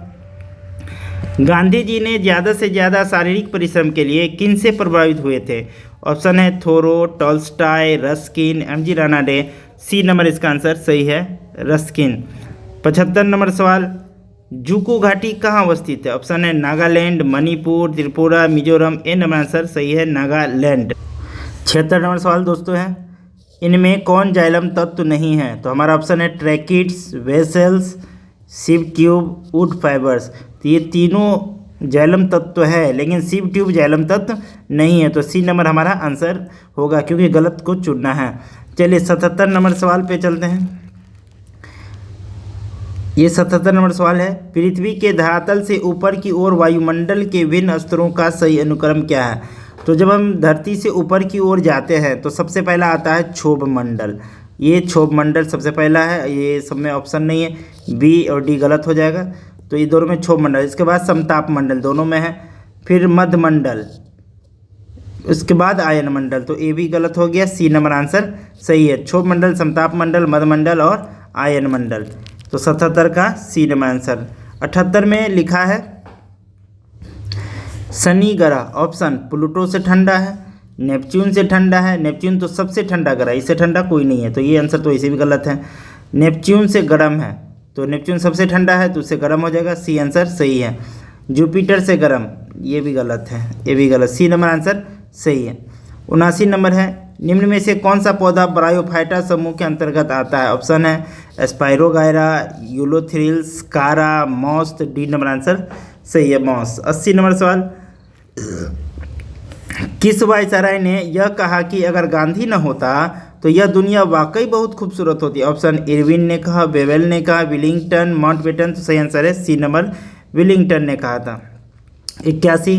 गांधी जी ने ज़्यादा से ज़्यादा शारीरिक परिश्रम के लिए किन से प्रभावित हुए थे? ऑप्शन है Thoreau, Tolstoy, Ruskin, M G. Ranade. C number इसका आंसर सही है, रस्किन। 75 नंबर सवाल, जुको घाटी कहाँ अवस्थित है? ऑप्शन है नागालैंड, मणिपुर, त्रिपुरा, मिजोरम। ए नंबर आंसर सही है, नागालैंड। 76 नंबर सवाल दोस्तों है, इनमें कौन जाइलम तत्व नहीं है? तो हमारा ऑप्शन है tracheids, vessels, sieve tube, wood fibres. तो ये तीनों जाइलम तत्व है, लेकिन सिव ट्यूब जाइलम तत्व नहीं है। तो सी नंबर हमारा आंसर होगा, क्योंकि गलत को चुनना है। चलिए 77 नंबर सवाल पे चलते हैं। ये 77 नंबर सवाल है, पृथ्वी के धरातल से ऊपर की ओर वायुमंडल के विभिन्न स्तरों का सही अनुक्रम क्या है? तो जब हम धरती से ऊपर की ओर जाते हैं तो सबसे पहला आता है क्षोभ मंडल। ये क्षोभ मंडल सबसे पहला है, ये सब में ऑप्शन नहीं है, बी और डी गलत हो जाएगा। तो ये दोनों में क्षोभ मंडल, इसके बाद समताप मंडल दोनों में है, फिर मध्य मंडल, उसके बाद आयन मंडल। तो ए भी गलत हो गया, सी नंबर आंसर सही है, क्षोभ मंडल, समताप मंडल, मध्य मंडल और आयन मंडल। तो 77 का सी नंबर आंसर। 78 में लिखा है शनि ग्रह, ऑप्शन प्लूटो से ठंडा है, नेपच्यून से ठंडा है। नेपच्यून तो सबसे ठंडा ग्रह, इससे ठंडा कोई नहीं है, तो ये आंसर तो इसे भी गलत है। नेपच्यून से गर्म है, तो नेपच्यून सबसे ठंडा है तो उससे गर्म हो जाएगा, सी आंसर सही है। जुपिटर से गर्म, ये भी गलत है, ये भी गलत, सी नंबर आंसर सही है। 79 नंबर है, निम्न में से कौन सा पौधा ब्रायोफाइटा समूह के अंतर्गत आता है? ऑप्शन है स्पाइरोगायरा, यूलोथ्रिल्स, कारा, मॉस। डी नंबर आंसर सही है, मॉस। 80 नंबर सवाल, किस वायसराय ने यह कहा कि अगर गांधी न होता तो यह दुनिया वाकई बहुत खूबसूरत होती? ऑप्शन इरविन ने कहा, बेवेल ने कहा, विलिंगटन, माउंटबेटन। तो सही आंसर है सी नंबर, विलिंगटन ने कहा था। 81,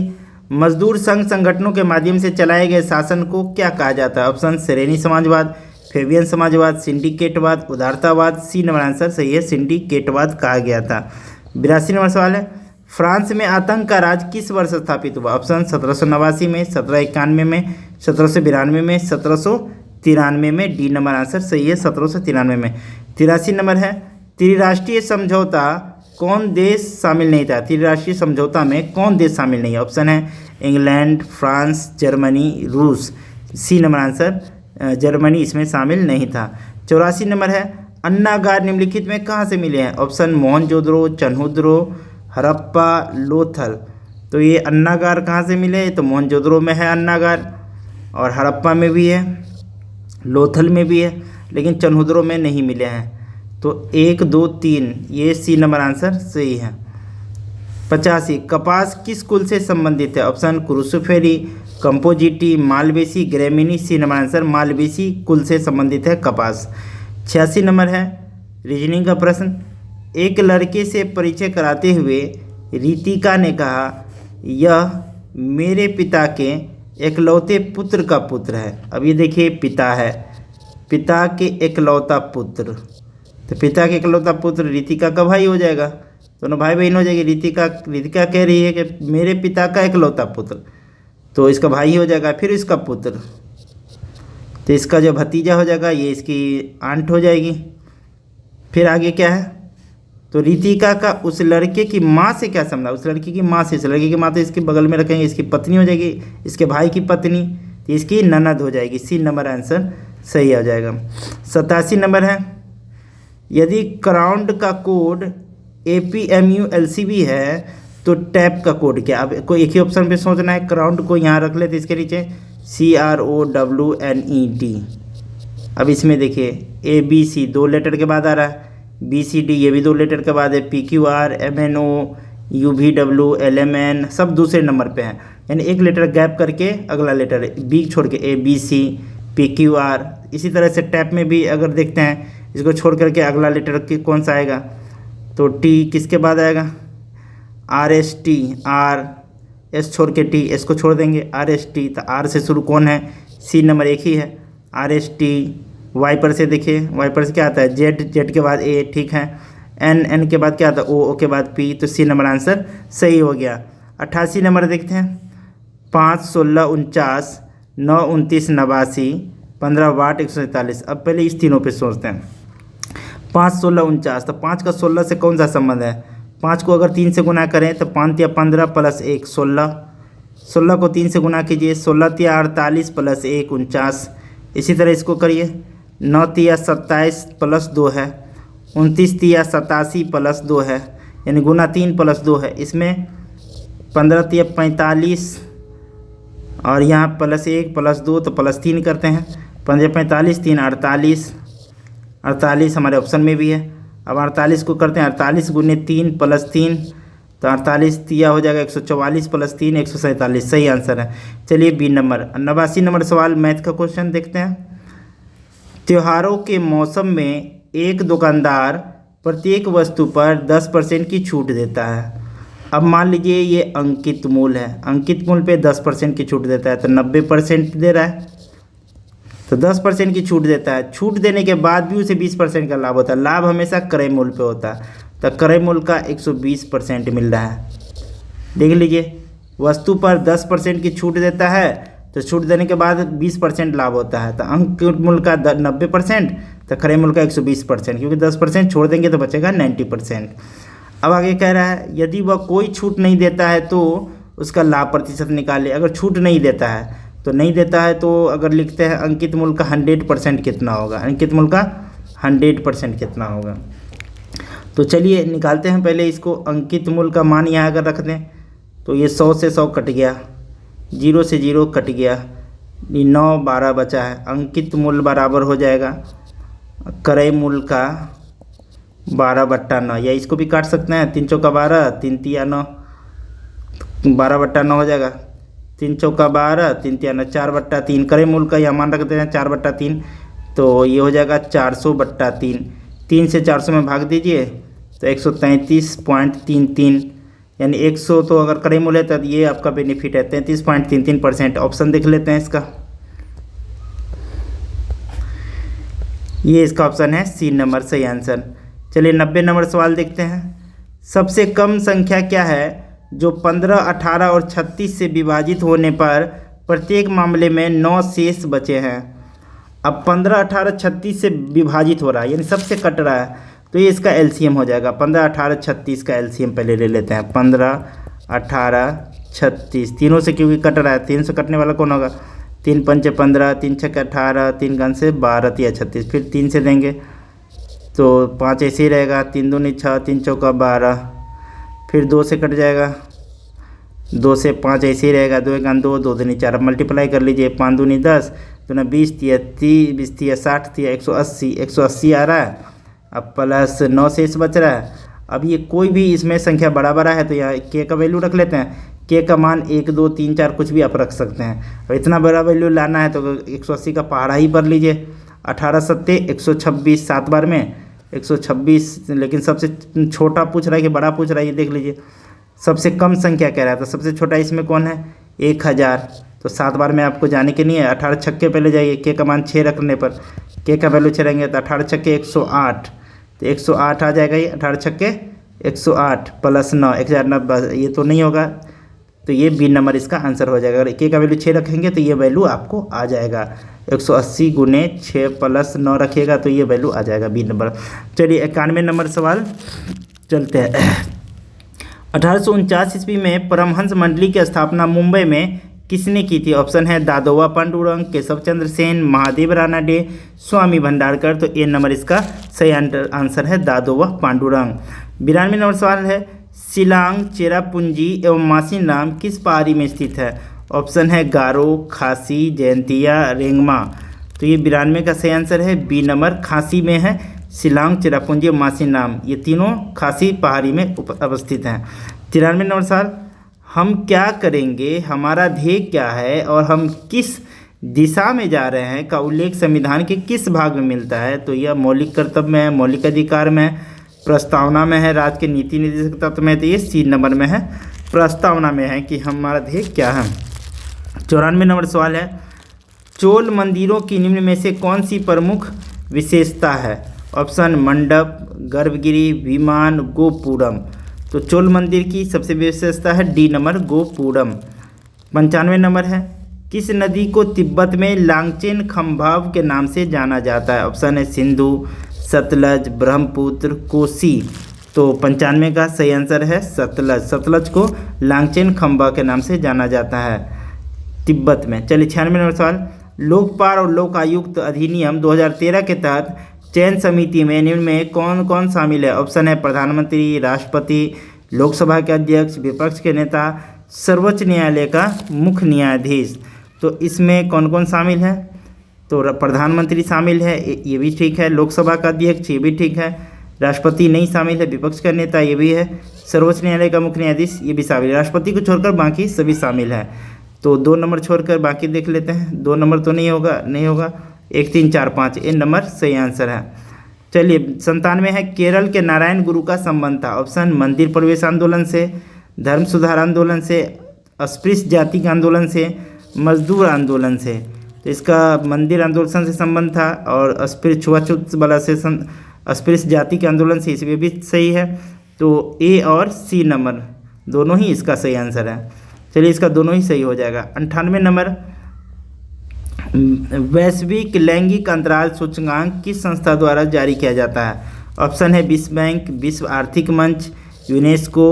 मजदूर संघ संगठनों के माध्यम से चलाए गए शासन को क्या कहा जाता है? ऑप्शन श्रेणी समाजवाद, फेबियन समाजवाद, सिंडिकेटवाद, उदारतावाद। सी नंबर आंसर सही है, सिंडिकेटवाद कहा गया था। 82 नंबर सवाल है, फ्रांस में आतंक का राज किस वर्ष स्थापित हुआ? ऑप्शन 1789 में, 1791 में, 1792 में, 1793 में। डी नंबर आंसर सही है, 1793 में। 83 नंबर है, त्रिराष्ट्रीय समझौता कौन देश शामिल नहीं था? त्रिराष्ट्रीय समझौता में कौन देश शामिल नहीं है? ऑप्शन है इंग्लैंड, फ्रांस, जर्मनी, रूस। सी नंबर आंसर जर्मनी इसमें शामिल नहीं था। 84 नंबर है, अन्नागार निम्नलिखित में कहाँ से मिले हैं? ऑप्शन मोहनजोदड़ो, चन्हुद्रो, हड़प्पा, लोथल। तो ये अन्नागार कहाँ से मिले? तो मोहनजोदड़ो में है अन्नागार, और हड़प्पा में भी है, लोथल में भी है, लेकिन चन्हुद्रो में नहीं मिले हैं। तो 1, 2, 3 ये सी नंबर आंसर सही है। 85, कपास किस कुल से संबंधित है? Option Cruciferae, Compositae, Malvaceae, Gramineae. C number answer Malvaceae कुल से संबंधित है कपास। 86 नंबर है, रीजनिंग का प्रश्न, एक लड़के से परिचय कराते हुए रितिका ने कहा, यह मेरे पिता के एकलौते पुत्र का पुत्र है। अब ये देखिए पिता है, पिता के एकलौता पुत्र, तो पिता के एकलौता पुत्र रितिका का भाई हो जाएगा, दोनों भाई बहन हो जाएगी। रितिका कह रही है कि मेरे पिता का एकलौता पुत्र, तो इसका भाई हो जाएगा, फिर इसका पुत्र, तो तो इसका जो भतीजा हो जाएगा ये इसकी आंट हो जाएगी। फिर आगे क्या है, तो रितिका का उस लड़के की माँ से क्या संबंध, उस लड़की की माँ से, इस लड़की की माँ तो इसके बगल में रखेंगे, इसकी पत्नी हो जाएगी, इसके भाई की पत्नी तो इसकी ननद हो जाएगी। सी नंबर आंसर सही आ जाएगा। 87 नंबर है, यदि क्राउड का कोड APMULCB है तो टैप का कोड क्या। अब कोई एक ही ऑप्शन पे सोचना है, क्राउड को यहाँ रख लेते इसके नीचे CROWNET। अब इसमें देखिए ABC 2 लेटर के बाद आ रहा है, BCD ये भी 2 लेटर के बाद है, PQR MNO UVW LMN सब दूसरे नंबर पे हैं, यानी एक लेटर गैप करके अगला लेटर B छोड़ के ABC PQR। इसी तरह से टैप में भी अगर देखते हैं इसको छोड़ करके अगला लेटर कौन सा आएगा, तो T किसके बाद आएगा, RST, R S छोड़ के T, S को छोड़ देंगे RST, तो R से शुरू कौन है, C नंबर एक ही है RST। Y पर से देखिए, Y पर से क्या आता है Z, Z के बाद A, ठीक है, N के बाद क्या आता है O के बाद P, तो C नंबर आंसर सही हो गया। 88 नंबर देखते हैं, 5 16 49 9 29 89 15 वाट 147। अब पहले इस तीनों पे सोचते हैं, 5 16 49, तो 5 का 16 से कौन सा संबंध है, 5 को अगर 3 से गुना करें तो 5 या 15 प्लस 1 16, 16 को 3 से गुना कीजिए, 16 या 48 प्लस 1 49। इसी तरह इसको करिए, 9 या 27 प्लस 2 है, 29 या 87 प्लस 2 है, यानी गुना 3 प्लस 2 है। इसमें 15 या 45 और यहाँ प्लस 1 प्लस 2 तो प्लस 3 करते हैं, 15 45 3 48, 48 हमारे ऑप्शन में भी है। अब 48 को करते हैं 48 गुने 3 प्लस 3, तो 48 तिया हो जाएगा 144 प्लस 3 147, सही आंसर है। चलिए B नंबर। 89 नंबर सवाल मैथ का क्वेश्चन देखते हैं। त्योहारों के मौसम में एक दुकानदार प्रत्येक वस्तु पर 10% की छूट देता है। अब मान लीजिए ये अंकित मूल्य है, अंकित मूल्य पे 10% की छूट देता है, तो 90% दे रहा है, तो 10% की छूट देता है। छूट देने के बाद भी उसे 20% का लाभ होता है। लाभ हमेशा क्रय मूल्य पे होता है, तो क्रय मूल्य का 120% मिल रहा है। देख लीजिए, वस्तु पर 10% की छूट देता है तो छूट देने के बाद 20% लाभ होता है, तो अंकित मूल्य का 90%, तो क्रय मूल्य का 120%, क्योंकि 10% छोड़ देंगे तो बचेगा 90%। अब आगे कह रहा है यदि वह कोई छूट नहीं देता है तो उसका लाभ प्रतिशत निकाले। अगर छूट नहीं देता है तो नहीं देता है, तो अगर लिखते हैं अंकित मूल्य का 100% कितना होगा, अंकित मूल्य का 100% कितना होगा। तो चलिए निकालते हैं पहले इसको। अंकित मूल्य का मान यहाँ अगर रख दें तो ये 100 से 100 कट गया, 0 से 0 कट गया, 9 12 बचा है। अंकित मूल्य बराबर हो जाएगा क्रय मूल्य का 12/9, या इसको भी काट सकते हैं, 3 चौका 12 3 तिया 9, 12/9 हो जाएगा, 3 चौका 12 3 तिया 9, 4/3। क्रय मूल्य का यहाँ मान रखते हैं 4/3, तो ये हो जाएगा 400/3। 3 से 400 में भाग दीजिए तो 133.33, यानी 100 तो अगर क्रय मूल्य है तो ये आपका बेनिफिट है 33.33%। ऑप्शन देख लेते हैं इसका, ये इसका ऑप्शन है C नंबर, सही आंसर। चलिए 90 नंबर सवाल देखते हैं। सबसे कम संख्या क्या है जो 15, 18 और 36 से विभाजित होने पर प्रत्येक मामले में 9 शेष बचे हैं। अब 15, 18, 36 से विभाजित हो रहा है, यानी सबसे कट रहा है, तो ये इसका LCM हो जाएगा। 15, 18, 36 का LCM पहले ले लेते हैं। 15, 18, 36 तीनों से क्योंकि कट रहा है, 3 से कटने वाला कौन होगा, 3 पंचे 15, 3 छक्के 18, 3 गन से 12 या 36, फिर 3 से देंगे तो 5 ऐसे ही रहेगा, 3 दूनी 6, 3 चौका 12, फिर 2 से कट जाएगा, 2 से 5 ऐसे ही रहेगा, 2 1 2, 2 दूनी 4। अब मल्टीप्लाई कर लीजिए, 5 दूनी 10, 2 20 या 30, 20 या 60 या 180 आ रहा है। अब प्लस 9 शेष बच रहा है। अब ये कोई भी इसमें संख्या बड़ा बड़ा है तो यहाँ K का वैल्यू रख लेते हैं। K का मान 1 2 3 4 कुछ भी आप रख सकते हैं। अब इतना बड़ा वैल्यू लाना है तो 180 का पहाड़ा ही भर लीजिए। 18 सत्ते 126, 7 बार में 126, लेकिन सबसे छोटा पूछ रहा है कि बड़ा पूछ रहा है, ये देख लीजिए। सबसे कम संख्या कह रहा है तो सबसे छोटा इसमें कौन है, 1000, तो 7 बार में आपको जाने के नहीं है। 18 छक्के पहले जाइए, K का मान 6 रखने पर K का वैल्यू 6 रहेंगे तो 18 छक्के 108, तो 108 आ जाएगा। ये 18 छक्के 108 प्लस 9 1090, ये तो नहीं होगा, तो ये बी नंबर इसका आंसर हो जाएगा। अगर के का वैल्यू 6 रखेंगे तो ये वैल्यू आपको आ जाएगा। 180 गुने 6 प्लस 9 रखिएगा तो ये वैल्यू आ जाएगा बी नंबर। चलिए 91 नंबर सवाल चलते हैं। 1849 ईस्वी में परमहंस मंडली की स्थापना मुंबई में किसने की थी? ऑप्शन है दादोबा पांडुरंग, केशव चंद्र सेन, महादेव रानाडे, स्वामी भंडारकर। तो ए नंबर इसका सही आंसर है दादोबा पांडुरंग। 92 नंबर सवाल है शिलांग, चेरापूंजी एवं मासिनराम किस पहाड़ी में स्थित है? ऑप्शन है गारो, खासी, जयंतिया, रेंगमा। तो ये 92 का सही आंसर है बी नंबर, खासी में है। शिलांग, चेरापूंजी और मासिनराम ये तीनों खासी पहाड़ी में अवस्थित हैं। 93 नंबर सवाल हम क्या करेंगे, हमारा ध्येय क्या है और हम किस दिशा में जा रहे हैं का उल्लेख संविधान के किस भाग में मिलता है? तो यह मौलिक कर्तव्य में है, मौलिक अधिकार में है, प्रस्तावना में है, राज्य के नीति निर्देशक तत्व में। तो ये सी नंबर में है, प्रस्तावना में है कि हमारा ध्येय क्या है। 94 नंबर सवाल है चोल मंदिरों की निम्न में से कौन सी प्रमुख विशेषता है? ऑप्शन मंडप, गर्भगिरी, विमान, गोपुरम। तो चोल मंदिर की सबसे विशेषता है डी नंबर, गोपुरम। 95 नंबर है किस नदी को तिब्बत में लांगचेन खंभाव के नाम से जाना जाता है? ऑप्शन है सिंधु, सतलज, ब्रह्मपुत्र, कोसी। तो 95 का सही आंसर है सतलज। सतलज को लांगचेन खंभा के नाम से जाना जाता है तिब्बत में। चलिए 96 नंबर सवाल लोकपाल और लोक आयुक्त अधिनियम 2013 के तहत चयन समिति में निम्न में कौन कौन शामिल है? ऑप्शन है प्रधानमंत्री, राष्ट्रपति, लोकसभा के अध्यक्ष, विपक्ष के नेता, सर्वोच्च न्यायालय का मुख्य न्यायाधीश। तो इसमें कौन कौन शामिल है? तो प्रधानमंत्री शामिल है, ये भी ठीक है। लोकसभा का अध्यक्ष, ये भी ठीक है। राष्ट्रपति नहीं शामिल है। विपक्ष का नेता, ये भी है। सर्वोच्च न्यायालय का मुख्य न्यायाधीश, ये भी शामिल है। राष्ट्रपति को छोड़कर बाकी सभी शामिल हैं। तो 2 नंबर छोड़कर बाकी देख लेते हैं। 2 नंबर तो नहीं होगा। 1, 3, 4, 5 ए नंबर सही आंसर है। चलिए 97 है केरल के नारायण गुरु का संबंध था? ऑप्शन मंदिर प्रवेश आंदोलन से, धर्म सुधार आंदोलन से, अस्पृश्य जाति के आंदोलन से, मजदूर आंदोलन से। तो इसका मंदिर आंदोलन से संबंध था और अस्पृश्य छुआछूत वाला से अस्पृश्य जाति के आंदोलन से, इसमें भी सही है। तो ए और सी नंबर दोनों ही इसका सही आंसर है। चलिए इसका दोनों ही सही हो जाएगा। 98 नंबर वैश्विक लैंगिक अंतराल सूचकांक किस संस्था द्वारा जारी किया जाता है? ऑप्शन है विश्व बैंक, विश्व आर्थिक मंच, यूनेस्को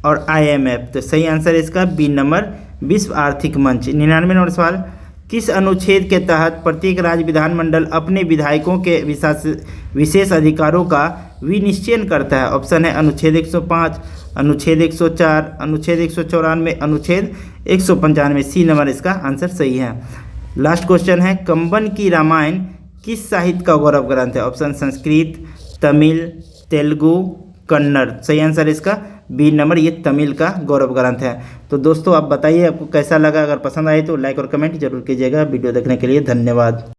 और IMF। तो सही आंसर है इसका बी नंबर, विश्व आर्थिक मंच। 99 नंबर सवाल किस अनुच्छेद के तहत प्रत्येक राज्य विधानमंडल अपने विधायकों के विशेष अधिकारों का विनिश्चयन करता है? ऑप्शन है अनुच्छेद 105, अनुच्छेद 104, अनुच्छेद 194, अनुच्छेद 195। सी नंबर इसका आंसर सही है। लास्ट क्वेश्चन है कंबन की रामायण किस साहित्य का गौरव ग्रंथ है? ऑप्शन संस्कृत, तमिल, तेलुगु, कन्नड़। सही आंसर इसका बी नंबर, ये तमिल का गौरव ग्रंथ है। तो दोस्तों आप बताइए आपको कैसा लगा। अगर पसंद आए तो लाइक और कमेंट जरूर कीजिएगा। वीडियो देखने के लिए धन्यवाद।